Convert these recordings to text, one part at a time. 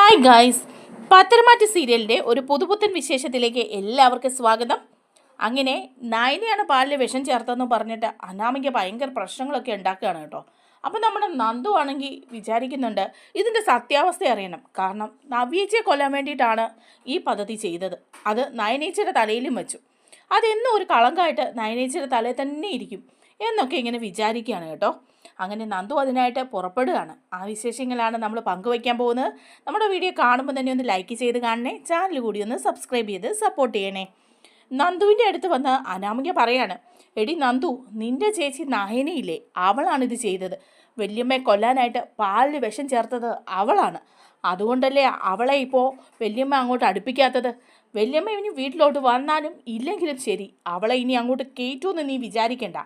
Hi guys, Patharamattu സീരിയലിൻ്റെ ഒരു പുതുപുത്തൻ വിശേഷത്തിലേക്ക് എല്ലാവർക്കും സ്വാഗതം. അങ്ങനെ നയനയാണ് പാലിൽ വിഷം ചേർത്തെന്ന് പറഞ്ഞിട്ട് അനാമിക ഭയങ്കര പ്രശ്നങ്ങളൊക്കെ ഉണ്ടാക്കുകയാണ് കേട്ടോ. അപ്പം നമ്മുടെ നന്ദു ആണെങ്കിൽ വിചാരിക്കുന്നുണ്ട് ഇതിൻ്റെ സത്യാവസ്ഥ അറിയണം. കാരണം നവ്യേച്ചിയെ കൊല്ലാൻ വേണ്ടിയിട്ടാണ് ഈ പദ്ധതി ചെയ്തത്. അത് നയനേച്ചിയുടെ തലയിലും വെച്ചു. അതെന്നും ഒരു കളങ്കമായിട്ട് നയനേച്ചിയുടെ തലയിൽ തന്നെ ഇരിക്കും എന്നൊക്കെ ഇങ്ങനെ വിചാരിക്കുകയാണ് കേട്ടോ. അങ്ങനെ നന്ദു അതിനായിട്ട് പുറപ്പെടുകയാണ്. ആ വിശേഷങ്ങളാണ് നമ്മൾ പങ്കുവയ്ക്കാൻ പോകുന്നത്. നമ്മുടെ വീഡിയോ കാണുമ്പോൾ തന്നെ ഒന്ന് ലൈക്ക് ചെയ്ത് കാണണേ, ചാനൽ കൂടി ഒന്ന് സബ്സ്ക്രൈബ് ചെയ്ത് സപ്പോർട്ട് ചെയ്യണേ. നന്ദുവിൻ്റെ അടുത്ത് വന്ന് അനാമിക പറയാണ്, എടി നന്ദു, നിൻ്റെ ചേച്ചി നയനയില്ലേ, അവളാണിത് ചെയ്തത്. വല്യമ്മയെ കൊല്ലാനായിട്ട് പാലിൽ വിഷം ചേർത്തത് അവളാണ്. അതുകൊണ്ടല്ലേ അവളെ ഇപ്പോൾ വല്യമ്മ അങ്ങോട്ട് അടുപ്പിക്കാത്തത്. വല്യമ്മ ഇനി വീട്ടിലോട്ട് വന്നാലും ഇല്ലെങ്കിലും ശരി, അവളെ ഇനി അങ്ങോട്ട് കയറ്റുമെന്ന് നീ വിചാരിക്കണ്ട.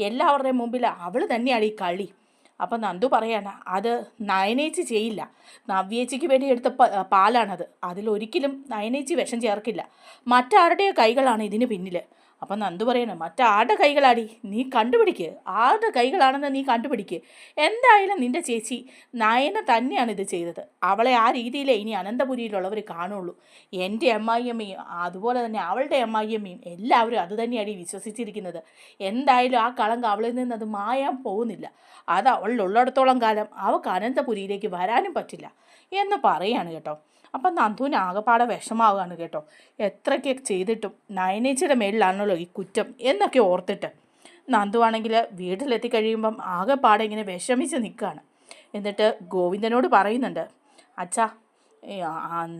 എല്ലാവരുടെയും മുമ്പിൽ അവൾ തന്നെയാണ് ഈ കളി. അപ്പം നന്ദു പറയാണ്, അത് നയനേച്ചി ചെയ്യില്ല. നവ്യേച്ചിക്ക് വേണ്ടി എടുത്ത പാലാണത്. അതിലൊരിക്കലും നയനേച്ചി വിഷം ചേർക്കില്ല. മറ്റാരുടെയോ കൈകളാണ് ഇതിന് പിന്നിൽ. അപ്പം നന്ദു പറയണം, മറ്റാരുടെ കൈകളാടി, നീ കണ്ടുപിടിക്ക്. ആരുടെ കൈകളാണെന്ന് നീ കണ്ടുപിടിക്ക്. എന്തായാലും നിൻ്റെ ചേച്ചി നയന തന്നെയാണ് ഇത് ചെയ്തത്. അവളെ ആ രീതിയിലേ ഇനി അനന്തപുരിയിലുള്ളവർ കാണുള്ളൂ. എൻ്റെ അമ്മായിയമ്മയും അതുപോലെ തന്നെ അവളുടെ അമ്മായിയമ്മയും എല്ലാവരും അത് തന്നെയാണ് വിശ്വസിച്ചിരിക്കുന്നത്. എന്തായാലും ആ കളങ്കം അവളിൽ നിന്ന് അത് മായാൻ പോകുന്നില്ല. അത് അവളിലുള്ളിടത്തോളം കാലം അവൾക്ക് അനന്തപുരിയിലേക്ക് വരാനും പറ്റില്ല എന്ന് പറയാണ് കേട്ടോ. അപ്പം നന്ദുവിന് ആകെപ്പാടെ വിഷമാവുകയാണ് കേട്ടോ. എത്രയൊക്കെ ചെയ്തിട്ടും നയനേച്ചിയുടെ മേലിലാണല്ലോ ഈ കുറ്റം എന്നൊക്കെ ഓർത്തിട്ട് നന്ദു ആണെങ്കിൽ വീട്ടിലെത്തി കഴിയുമ്പം ആകെപ്പാടെ ഇങ്ങനെ വിഷമിച്ച് നിൽക്കുകയാണ്. എന്നിട്ട് ഗോവിന്ദനോട് പറയുന്നുണ്ട്, അച്ഛാ,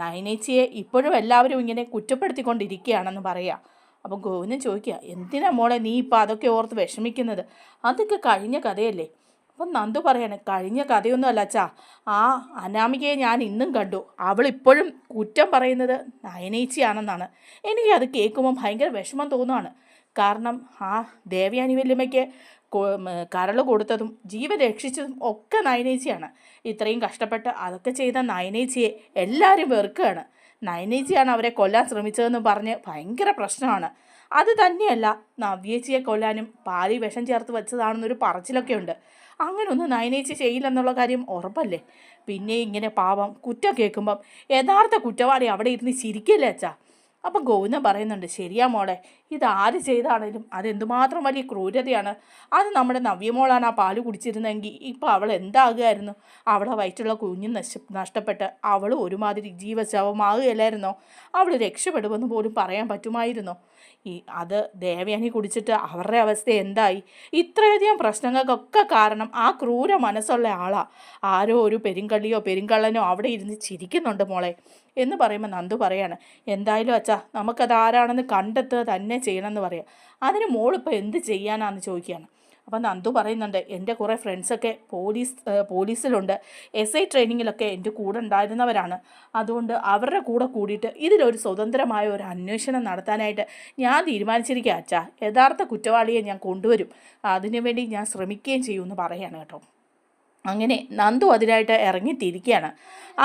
നയനേച്ചിയെ ഇപ്പോഴും എല്ലാവരും ഇങ്ങനെ കുറ്റപ്പെടുത്തിക്കൊണ്ടിരിക്കുകയാണെന്ന് പറയാം. അപ്പം ഗോവിന്ദൻ ചോദിക്കുക, എന്തിനാ മോളെ നീ ഇപ്പം അതൊക്കെ ഓർത്ത് വിഷമിക്കുന്നത്? അതൊക്കെ കഴിഞ്ഞ കഥയല്ലേ. അപ്പം നന്ദു പറയാണ്, കഴിഞ്ഞ കഥയൊന്നും അല്ല അച്ഛാ, ആ അനാമികയെ ഞാൻ ഇന്നും കണ്ടു. അവളിപ്പോഴും കുറ്റം പറയുന്നത് നയനേച്ചിയാണെന്നാണ്. എനിക്കത് കേൾക്കുമ്പം ഭയങ്കര വിഷമം തോന്നുകയാണ്. കാരണം ആ ദേവയാനി വല്യമ്മയ്ക്ക് കരൾ കൊടുത്തതും ജീവൻ രക്ഷിച്ചതും ഒക്കെ നയനേച്ചിയാണ്. ഇത്രയും കഷ്ടപ്പെട്ട് അതൊക്കെ ചെയ്ത നയനേച്ചിയെ എല്ലാവരും വെറുക്കുകയാണ്. നയനേച്ചിയാണ് അവരെ കൊല്ലാൻ ശ്രമിച്ചതെന്ന് പറഞ്ഞ് ഭയങ്കര പ്രശ്നമാണ്. അത് തന്നെയല്ല, നവ്യേച്ചിയെ കൊല്ലാനും പാലി വിഷം ചേർത്ത് വെച്ചതാണെന്നൊരു പറച്ചിലൊക്കെ ഉണ്ട്. അങ്ങനെയൊന്നും നയനേച്ചി ചെയ്യില്ലെന്നുള്ള കാര്യം ഉറപ്പല്ലേ. പിന്നെ ഇങ്ങനെ പാവം കുറ്റം കേൾക്കുമ്പം യഥാർത്ഥ കുറ്റവാളി അവിടെ ഇരുന്ന് ചിരിക്കില്ലേ അച്ഛാ. അപ്പം ഗോവിന്ദൻ പറയുന്നുണ്ട്, ശരിയാ മോളെ, ഇതാര് ചെയ്താണേലും അതെന്തുമാത്രം വലിയ ക്രൂരതയാണ്. അത് നമ്മുടെ നവ്യമോളാണ് ആ പാല് കുടിച്ചിരുന്നെങ്കിൽ ഇപ്പോൾ അവൾ എന്താകുമായിരുന്നു? അവളെ വയറ്റുള്ള കുഞ്ഞ് നഷ്ടപ്പെട്ട് അവൾ ഒരുമാതിരി ജീവശവമാകുകയല്ലായിരുന്നോ? അവൾ രക്ഷപ്പെടുമെന്ന് പോലും പറയാൻ പറ്റുമായിരുന്നോ? അത് ദേവയാനി കുടിച്ചിട്ട് അവരുടെ അവസ്ഥ എന്തായി? ഇത്രയധികം പ്രശ്നങ്ങൾക്കൊക്കെ കാരണം ആ ക്രൂര മനസ്സുള്ള ആളാണ്. ആരോ ഒരു പെരുങ്കള്ളിയോ പെരുങ്കള്ളനോ അവിടെ ഇരുന്ന് ചിരിക്കുന്നുണ്ട് മോളെ എന്ന് പറയുമ്പോൾ നന്ദു പറയാണ്, എന്തായാലും അച്ഛാ, നമുക്കത് ആരാണെന്ന് കണ്ടെത്തുക തന്നെ ചെയ്യണമെന്ന് പറയാം. അതിന് മോളിപ്പോൾ എന്ത് ചെയ്യാനാണെന്ന് ചോദിക്കുകയാണ്. അപ്പം നന്ദു പറയുന്നുണ്ട്, എൻ്റെ കുറേ ഫ്രണ്ട്സൊക്കെ പോലീസിലുണ്ട്, SI ട്രെയിനിങ്ങിലൊക്കെ എൻ്റെ കൂടെ ഉണ്ടായിരുന്നവരാണ്. അതുകൊണ്ട് അവരുടെ കൂടെ കൂടിയിട്ട് ഇതിലൊരു സ്വതന്ത്രമായ ഒരു അന്വേഷണം നടത്താനായിട്ട് ഞാൻ തീരുമാനിച്ചിരിക്കുക അച്ഛാ. യഥാർത്ഥ കുറ്റവാളിയെ ഞാൻ കൊണ്ടുവരും. അതിനുവേണ്ടി ഞാൻ ശ്രമിക്കുകയും ചെയ്യുമെന്ന് പറയാണ് കേട്ടോ. അങ്ങനെ നന്ദു അതിനായിട്ട് ഇറങ്ങിത്തിരിക്കുകയാണ്.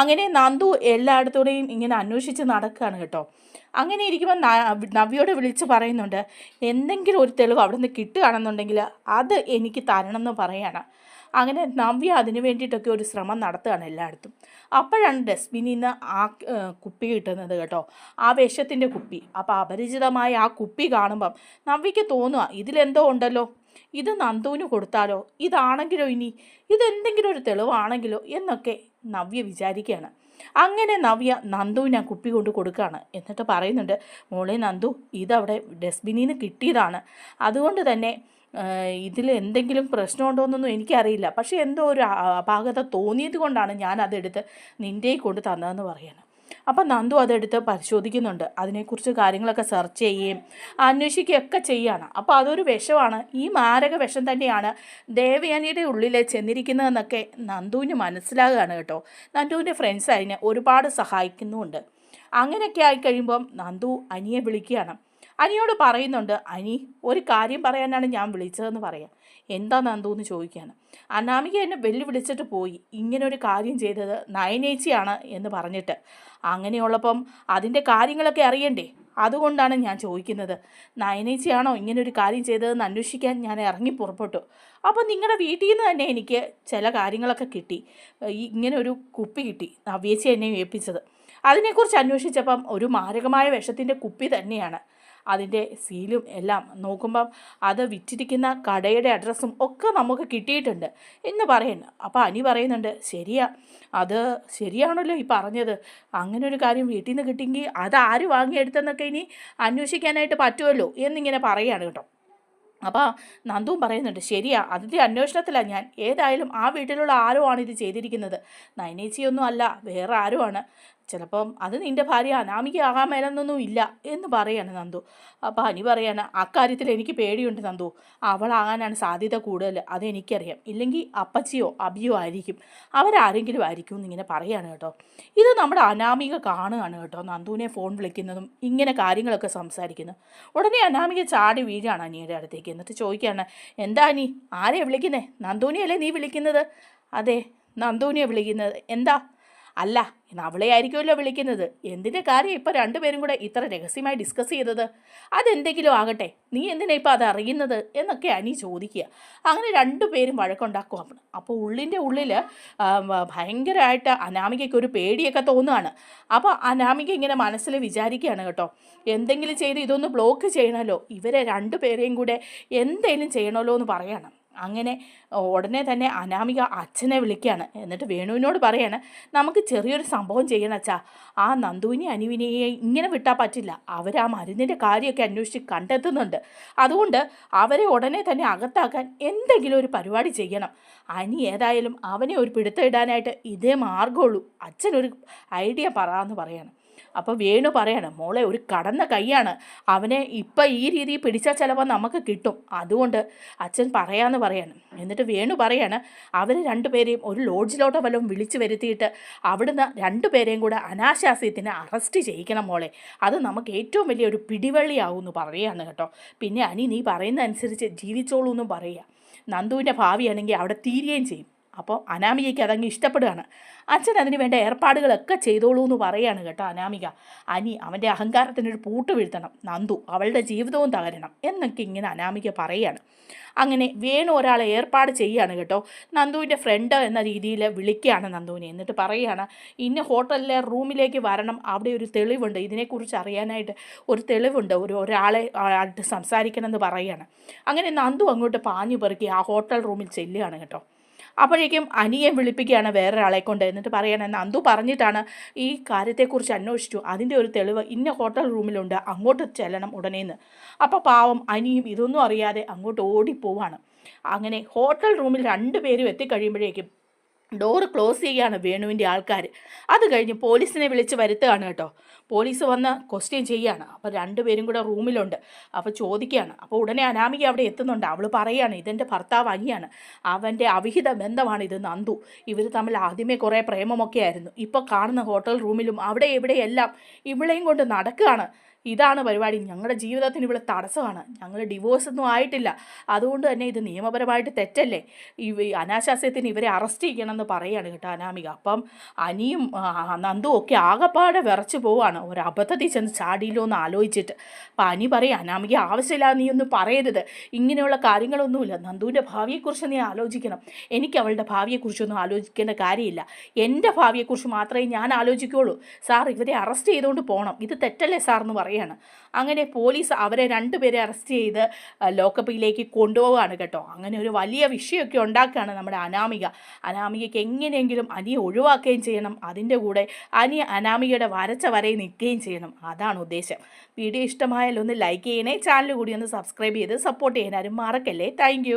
അങ്ങനെ നന്ദു എല്ലായിടത്തൂടെയും ഇങ്ങനെ അന്വേഷിച്ച് നടക്കുകയാണ് കേട്ടോ. അങ്ങനെ ഇരിക്കുമ്പോൾ നവ്യോട് വിളിച്ച് പറയുന്നുണ്ട്, എന്തെങ്കിലും ഒരു തെളിവ് അവിടെ നിന്ന് കിട്ടുകയാണെന്നുണ്ടെങ്കിൽ അത് എനിക്ക് തരണമെന്ന് പറയാണ്. അങ്ങനെ നവ്യ അതിന് വേണ്ടിയിട്ടൊക്കെ ഒരു ശ്രമം നടത്തുകയാണ് എല്ലായിടത്തും. അപ്പോഴാണ് ഡസ്റ്റ്ബിനിൽ നിന്ന് ആ കുപ്പി കിട്ടുന്നത് കേട്ടോ, ആ വിഷത്തിൻ്റെ കുപ്പി. അപ്പോൾ അപരിചിതമായ ആ കുപ്പി കാണുമ്പം നവ്യയ്ക്ക് തോന്നുക, ഇതിലെന്തോ ഉണ്ടല്ലോ, ഇത് നന്ദുവിന് കൊടുത്താലോ, ഇതാണെങ്കിലോ, ഇനി ഇതെന്തെങ്കിലും ഒരു തെളിവാണെങ്കിലോ എന്നൊക്കെ നവ്യ വിചാരിക്കുകയാണ്. അങ്ങനെ നവ്യ നന്ദുവിന് ആ കുപ്പി കൊണ്ട് കൊടുക്കുകയാണ്. എന്നിട്ട് പറയുന്നുണ്ട്, മോളെ നന്ദു, ഇതവിടെ ഡസ്റ്റ്ബിനിൽ നിന്ന് കിട്ടിയതാണ്. അതുകൊണ്ട് തന്നെ ഇതിൽ എന്തെങ്കിലും പ്രശ്നമുണ്ടോ എന്നൊന്നും എനിക്കറിയില്ല. പക്ഷേ എന്തോ ഒരു അപാകത തോന്നിയത് കൊണ്ടാണ് ഞാൻ അതെടുത്ത് നിൻ്റെ കൊണ്ട് തന്നതെന്ന് പറയാണ്. അപ്പം നന്ദു അതെടുത്ത് പരിശോധിക്കുന്നുണ്ട്. അതിനെക്കുറിച്ച് കാര്യങ്ങളൊക്കെ സെർച്ച് ചെയ്യുകയും അന്വേഷിക്കുകയൊക്കെ ചെയ്യുകയാണ്. അപ്പോൾ അതൊരു വിഷമാണ്. ഈ മാരക വിഷം തന്നെയാണ് ദേവയാനിയുടെ ഉള്ളിൽ ചെന്നിരിക്കുന്നതെന്നൊക്കെ നന്ദുവിന് മനസ്സിലാകുകയാണ് കേട്ടോ. നന്ദുവിൻ്റെ ഫ്രണ്ട്സ് അതിനെ ഒരുപാട് സഹായിക്കുന്നുമുണ്ട്. അങ്ങനെയൊക്കെ ആയിക്കഴിയുമ്പം നന്ദു അനിയെ വിളിക്കുകയാണ്. അനിയോട് പറയുന്നുണ്ട്, അനി, ഒരു കാര്യം പറയാനാണ് ഞാൻ വിളിച്ചതെന്ന് പറയാം. എന്താ നന്ദു എന്ന് ചോദിക്കുകയാണ്. അനാമിക എന്നെ വെല്ലുവിളിച്ചിട്ട് പോയി, ഇങ്ങനൊരു കാര്യം ചെയ്തത് നയനേച്ചിയാണ് എന്ന് പറഞ്ഞിട്ട്. അങ്ങനെയുള്ളപ്പം അതിൻ്റെ കാര്യങ്ങളൊക്കെ അറിയണ്ടേ, അതുകൊണ്ടാണ് ഞാൻ ചോദിക്കുന്നത്. നയനേച്ചിയാണോ ഇങ്ങനൊരു കാര്യം ചെയ്തതെന്ന് അന്വേഷിക്കാൻ ഞാൻ ഇറങ്ങി പുറപ്പെട്ടു. അപ്പോൾ നിങ്ങളുടെ വീട്ടിൽ നിന്ന് തന്നെ എനിക്ക് ചില കാര്യങ്ങളൊക്കെ കിട്ടി. ഇങ്ങനെ ഒരു കുപ്പി കിട്ടി, നവ്യേച്ചി എന്നെ ഏൽപ്പിച്ചത്. അതിനെക്കുറിച്ച് അന്വേഷിച്ചപ്പം ഒരു മാരകമായ വിഷത്തിൻ്റെ കുപ്പി തന്നെയാണ്. അതിൻ്റെ സീലും എല്ലാം നോക്കുമ്പം അത് വിറ്റിരിക്കുന്ന കടയുടെ അഡ്രസ്സും ഒക്കെ നമുക്ക് കിട്ടിയിട്ടുണ്ട് എന്ന് പറയുന്നു. അപ്പോൾ അനി പറയുന്നുണ്ട്, ശരിയാ, അത് ശരിയാണല്ലോ ഈ പറഞ്ഞത്. അങ്ങനെ ഒരു കാര്യം വീട്ടിൽ നിന്ന് കിട്ടിയെങ്കിൽ അത് ആര് വാങ്ങിയെടുത്തെന്നൊക്കെ ഇനി അന്വേഷിക്കാനായിട്ട് പറ്റുമല്ലോ എന്നിങ്ങനെ പറയുകയാണ് കേട്ടോ. അപ്പോൾ നന്ദുവും പറയുന്നുണ്ട്, ശരിയാ, അതിൻ്റെ അന്വേഷണത്തിലാണ് ഞാൻ. ഏതായാലും ആ വീട്ടിലുള്ള ആരോ ആണ് ഇത് ചെയ്തിരിക്കുന്നത്. നയനേച്ചിയൊന്നും അല്ല, വേറെ ആരോ ആണ്. ചിലപ്പം അത് നിൻ്റെ ഭാര്യ അനാമിക ആകാൻ മേലെന്നൊന്നും ഇല്ല എന്ന് പറയാണ് നന്ദു. അപ്പോൾ അനി പറയാണ്, അക്കാര്യത്തിൽ എനിക്ക് പേടിയുണ്ട് നന്ദു, അവളാകാനാണ് സാധ്യത കൂടുതൽ, അതെനിക്കറിയാം. ഇല്ലെങ്കിൽ അപ്പച്ചിയോ അബിയോ ആയിരിക്കും, അവരാരെങ്കിലും ആയിരിക്കും എന്നിങ്ങനെ പറയാണ് കേട്ടോ. ഇത് നമ്മുടെ അനാമിക കാണുകയാണ് കേട്ടോ, നന്ദുവിനെ ഫോൺ വിളിക്കുന്നതും ഇങ്ങനെ കാര്യങ്ങളൊക്കെ സംസാരിക്കുന്നു. ഉടനെ അനാമിക ചാടി വീഴാണ് അനിയുടെ അടുത്തേക്ക്. എന്നിട്ട് ചോദിക്കുകയാണ്, എന്താ അനി, ആരെയാണ് വിളിക്കുന്നത്? നന്ദുവിനെയല്ലേ നീ വിളിക്കുന്നത്? അതെ, നന്ദുവിനെയാണ് വിളിക്കുന്നത്. എന്താ? അല്ല, അവളെ ആയിരിക്കുമല്ലോ വിളിക്കുന്നത്. എന്തിൻ്റെ കാര്യം ഇപ്പോൾ രണ്ടുപേരും കൂടെ ഇത്ര രഹസ്യമായി ഡിസ്കസ് ചെയ്തത്? അതെന്തെങ്കിലും ആകട്ടെ, നീ എന്തിനാ ഇപ്പോൾ അത് അറിയുന്നത് എന്നൊക്കെ അനി ചോദിക്കുക. അങ്ങനെ രണ്ടുപേരും വഴക്കുണ്ടാക്കുക. അപ്പോൾ ഉള്ളിൻ്റെ ഉള്ളിൽ ഭയങ്കരമായിട്ട് അനാമികയ്ക്ക് ഒരു പേടിയൊക്കെ തോന്നുകയാണ്. അപ്പോൾ അനാമിക ഇങ്ങനെ മനസ്സിൽ വിചാരിക്കുകയാണ് കേട്ടോ, എന്തെങ്കിലും ചെയ്ത് ഇതൊന്ന് ബ്ലോക്ക് ചെയ്യണമല്ലോ, ഇവരെ രണ്ടുപേരെയും കൂടെ എന്തെങ്കിലും ചെയ്യണമല്ലോ എന്ന് പറയണം. അങ്ങനെ ഉടനെ തന്നെ അനാമിക അച്ഛനെ വിളിക്കുകയാണ്. എന്നിട്ട് വേണുവിനോട് പറയാണ്, നമുക്ക് ചെറിയൊരു സംഭവം ചെയ്യണം അച്ഛാ. ആ നന്ദുവിനെയും അനുവിനെയും ഇങ്ങനെ വിട്ടാൽ പറ്റില്ല. അവർ ആ മരുന്നിൻ്റെ കാര്യമൊക്കെ അന്വേഷിച്ച് കണ്ടെത്തുന്നുണ്ട്. അതുകൊണ്ട് അവരെ ഉടനെ തന്നെ അകത്താക്കാൻ എന്തെങ്കിലും ഒരു പരിപാടി ചെയ്യണം. അനി ഏതായാലും അവനെ ഒരു പിടുത്തമിടാനായിട്ട് ഇതേ മാർഗമുള്ളൂ. അച്ഛനൊരു ഐഡിയ പറയാമെന്ന് പറയണം. അപ്പോൾ വേണു പറയാണ്, മോളെ ഒരു കടന്ന കൈയാണ്, അവനെ ഇപ്പം ഈ രീതിയിൽ പിടിച്ചാൽ ചിലപ്പോൾ നമുക്ക് കിട്ടും, അതുകൊണ്ട് അച്ഛൻ പറയാമെന്ന് പറയാണ്. എന്നിട്ട് വേണു പറയാണ്, അവർ രണ്ടുപേരെയും ഒരു ലോഡ്ജിലോട്ടോ വല്ലതും വിളിച്ചു വരുത്തിയിട്ട് അവിടുന്ന് രണ്ടുപേരെയും കൂടെ അനാശാസ്യത്തിന് അറസ്റ്റ് ചെയ്യിക്കണം മോളെ, അത് നമുക്ക് ഏറ്റവും വലിയൊരു പിടിവള്ളിയാവുമെന്ന് പറയുകയാണ് കേട്ടോ. പിന്നെ അനി നീ പറയുന്ന അനുസരിച്ച് ജീവിച്ചോളൂ എന്നും പറയുക. നന്ദുവിൻ്റെ ഭാവിയാണെങ്കിൽ അവിടെ തീരുകയും ചെയ്യും. അപ്പോൾ അനാമികയ്ക്ക് അതങ്ങ് ഇഷ്ടപ്പെടുകയാണ്. അച്ഛൻ അതിന് വേണ്ട ഏർപ്പാടുകളൊക്കെ ചെയ്തോളൂ എന്ന് പറയുകയാണ് കേട്ടോ അനാമിക. അനി അവൻ്റെ അഹങ്കാരത്തിനൊരു പൂട്ട് വീഴ്ത്തണം, നന്ദു അവളുടെ ജീവിതവും തകരണം എന്നൊക്കെ ഇങ്ങനെ അനാമിക പറയുകയാണ്. അങ്ങനെ വേണു ഒരാളെ ഏർപ്പാട് ചെയ്യുകയാണ് കേട്ടോ. നന്ദുവിൻ്റെ ഫ്രണ്ട് എന്ന രീതിയിൽ വിളിക്കുകയാണ് നന്ദുവിനെ. എന്നിട്ട് പറയുകയാണ്, ഇന്ന ഹോട്ടലിലെ റൂമിലേക്ക് വരണം, അവിടെ ഒരു തെളിവുണ്ട്, ഇതിനെക്കുറിച്ച് അറിയാനായിട്ട് ഒരു തെളിവുണ്ട്, ഒരാളെ ആയിട്ട് സംസാരിക്കണമെന്ന് പറയുകയാണ്. അങ്ങനെ നന്ദു അങ്ങോട്ട് പാഞ്ഞു പെറുക്കി ആ ഹോട്ടൽ റൂമിൽ ചെല്ലുകയാണ് കേട്ടോ. അപ്പോഴേക്കും അനിയെ വിളിപ്പിക്കുകയാണ് വേറൊരാളെ കൊണ്ട്. എന്നിട്ട് പറയണ, നന്ദു പറഞ്ഞിട്ടാണ് ഈ കാര്യത്തെക്കുറിച്ച് അന്വേഷിച്ചു, അതിൻ്റെ ഒരു തെളിവ് ഇന്ന ഹോട്ടൽ റൂമിലുണ്ട്, അങ്ങോട്ട് ചെല്ലണം ഉടനേന്ന്. അപ്പോൾ പാവം അനിയും ഇതൊന്നും അറിയാതെ അങ്ങോട്ട് ഓടിപ്പോവാണ്. അങ്ങനെ ഹോട്ടൽ റൂമിൽ രണ്ടുപേരും എത്തിക്കഴിയുമ്പോഴേക്കും ഡോറ് ക്ലോസ് ചെയ്യുകയാണ് വേണുവിൻ്റെ ആൾക്കാർ. അത് കഴിഞ്ഞ് പോലീസിനെ വിളിച്ച് വരുത്തുകയാണ് കേട്ടോ. പോലീസ് വന്ന് ക്വസ്റ്റ്യൻ ചെയ്യുകയാണ്. അപ്പോൾ രണ്ടുപേരും കൂടെ റൂമിലുണ്ട്. അപ്പോൾ ചോദിക്കുകയാണ്. അപ്പോൾ ഉടനെ അനാമിക അവിടെ എത്തുന്നുണ്ട്. അവൾ പറയുകയാണ്, ഇതെൻ്റെ ഭർത്താവ് അനിയാണ്, അവൻ്റെ അവിഹിത ബന്ധമാണ് ഇത് നന്ദു. ഇവർ തമ്മിൽ ആദ്യമേ കുറേ പ്രേമമൊക്കെ ആയിരുന്നു. ഇപ്പോൾ കാണുന്ന ഹോട്ടൽ റൂമിലും അവിടെ എവിടെയെല്ലാം ഇവളെയും കൊണ്ട് നടക്കുകയാണ്. ഇതാണ് പരിപാടി, ഞങ്ങളുടെ ജീവിതത്തിന് ഇവിടെ തടസ്സമാണ്, ഞങ്ങൾ ഡിവോഴ്സൊന്നും ആയിട്ടില്ല, അതുകൊണ്ട് തന്നെ ഇത് നിയമപരമായിട്ട് തെറ്റല്ലേ, അനാശാസ്യത്തിന് ഇവരെ അറസ്റ്റ് ചെയ്യണമെന്ന് പറയുകയാണ് കേട്ടോ അനാമിക. അപ്പം അനിയും നന്ദുവും ഒക്കെ ആകെപ്പാടെ വിറച്ച് പോവാണ്, ഒരു അബദ്ധത്തിൽ ചെന്ന് ചാടിയില്ലോ എന്ന് ആലോചിച്ചിട്ട്. അപ്പം അനി പറയും, അനാമിക ആവശ്യമില്ല, നീ ഒന്നും പറയരുത്, ഇങ്ങനെയുള്ള കാര്യങ്ങളൊന്നുമില്ല, നന്ദുവിൻ്റെ ഭാവിയെക്കുറിച്ച് നീ ആലോചിക്കണം, എനിക്ക് അവളുടെ ഭാവിയെക്കുറിച്ചൊന്നും ആലോചിക്കേണ്ട കാര്യമില്ല, എൻ്റെ ഭാവിയെക്കുറിച്ച് മാത്രമേ ഞാൻ ആലോചിക്കുകയുള്ളൂ, സാർ ഇവരെ അറസ്റ്റ് ചെയ്തുകൊണ്ട് പോകണം, ഇത് തെറ്റല്ലേ സാർ എന്ന് പറയാണ്. അങ്ങനെ പോലീസ് അവരെ രണ്ടുപേരെ അറസ്റ്റ് ചെയ്ത് ലോക്കപ്പിലേക്ക് കൊണ്ടുപോവുകയാണ് കേട്ടോ. അങ്ങനെ ഒരു വലിയ വിഷയമൊക്കെ ഉണ്ടാക്കുകയാണ് നമ്മുടെ അനാമികയ്ക്ക് എങ്ങനെയെങ്കിലും അനിയെ ഒഴിവാക്കുകയും ചെയ്യണം, അതിൻ്റെ കൂടെ അനാമികയുടെ വരച്ച വരയിൽ നിൽക്കുകയും ചെയ്യണം, അതാണ് ഉദ്ദേശം. വീഡിയോ ഇഷ്ടമായാലും ഒന്ന് ലൈക്ക് ചെയ്യണേ, ചാനൽ കൂടി ഒന്ന് സബ്സ്ക്രൈബ് ചെയ്ത് സപ്പോർട്ട് ചെയ്യാനും മറക്കല്ലേ. താങ്ക്